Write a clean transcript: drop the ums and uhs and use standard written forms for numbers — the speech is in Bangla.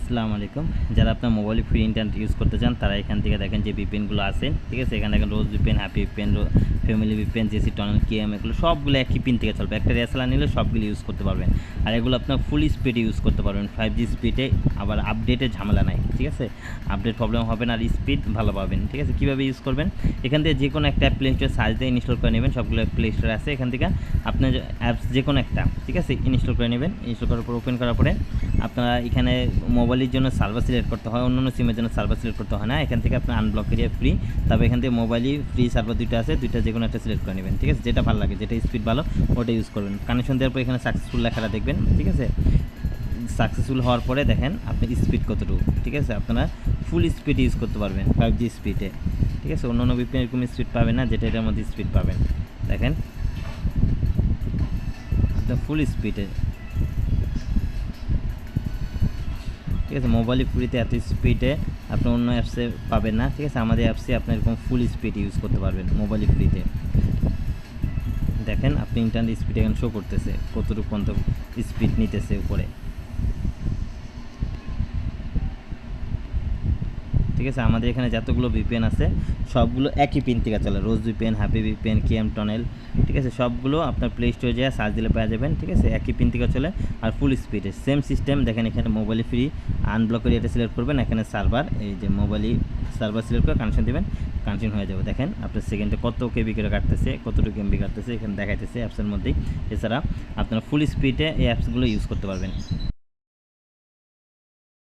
আসসালামু আলাইকুম। যারা আপনার মোবাইলে ফ্রি ইন্টারনেট ইউজ করতে চান তারা এখান থেকে দেখেন যে ভিপিএনগুলো আছে, ঠিক আছে। এখানে দেখেন Rose VPN, Happy VPN, Family VPN, JC Tunnel, KM, এগুলো সবগুলো একই পিন থেকে চলবে। একটা রেসালা নিলে সবগুলো ইউজ করতে পারবেন। আর এগুলো আপনার ফুল স্পিডে ইউজ করতে পারবেন, 5G স্পিডে। আবার আপডেটের ঝামেলা নাই, ঠিক আছে। আপডেট প্রবলেম হবে না, আর স্পিড ভালো পাবেন, ঠিক আছে। কীভাবে ইউজ করবেন, এখান থেকে যে কোনো একটা অ্যাপ প্লে স্টোরে সার্চ দিয়ে ইনস্টল করে নেবেন। সবগুলো প্লে স্টোরে আছে, এখান থেকে আপনার অ্যাপস যে কোনো একটা, ঠিক আছে, ইনস্টল করে নেবেন। ইনস্টল করার পর ওপেন করার পরে আপনারা এখানে মোবাইলের জন্য সার্ভার সিলেক্ট করতে হয়, অন্যান্য সিমের জন্য সার্ভার সিলেক্ট করতে হয় না। এখান থেকে আপনার আনব্লক এরিয়া ফ্রি, তবে এখান থেকে মোবাইলই ফ্রি সার্ভার দুটো আছে, দুইটা যে কোনো একটা সিলেক্ট করে নেবেন, ঠিক আছে। যেটা ভালো লাগে, যেটা স্পিড ভালো ওটা ইউজ করবেন। কানেকশন দেওয়ার পর এখানে সাকসেসফুল লেখাটা দেখবেন, ঠিক আছে। সাকসেসফুল হওয়ার পরে দেখেন আপনি স্পিড কতটুকু, ঠিক আছে। আপনারা ফুল স্পিড ইউজ করতে পারবেন 5G স্পিডে, ঠিক আছে। অন্য ভিপিএন এরকম স্পিড পাবেন না, যেটা এটার মধ্যে স্পিড পাবেন। দেখেন আপনার ফুল স্পিডে, ঠিক আছে। মোবাইলে ফ্রিতে এত স্পিডে আপনি অন্য অ্যাপসে পাবেন না, ঠিক আছে। আমাদের অ্যাপসে আপনি এরকম ফুল স্পিড ইউজ করতে পারবেন মোবাইলে ফ্রিতে। দেখেন আপনি ইন্টারনেট স্পিড এখানে শো করতেছে কতটুকু পর্যন্ত স্পিড নিতেছে উপরে, ঠিক আছে। আমাদের এখানে যতগুলো ভিপিএন আছে সবগুলো একই পিন থেকে চলে, Rose VPN, Happy VPN, KM Tunnel, ঠিক আছে। সবগুলো আপনার প্লে স্টোরে যেয়ে সার্চ দিলে পেয়ে যাবেন, ঠিক আছে। একই পিন থেকে চলে আর ফুল স্পিডে সেম সিস্টেম। দেখেন এখানে মোবাইলে ফ্রি আনব্লক করে এটা সিলেক্ট করবেন, এখানে সার্ভার, এই যে মোবাইলই সার্ভার সিলেক্ট করে কানেকশন দেবেন, কানেকশন হয়ে যাবে। দেখেন আপনার সেকেন্ডে কত কেবি করে কাটতেছে, কতটুকু এমবি কাটতেছে এখানে দেখাইতেছে অ্যাপসের মধ্যেই। এছাড়া আপনারা ফুল স্পিডে এই অ্যাপসগুলো ইউজ করতে পারবেন।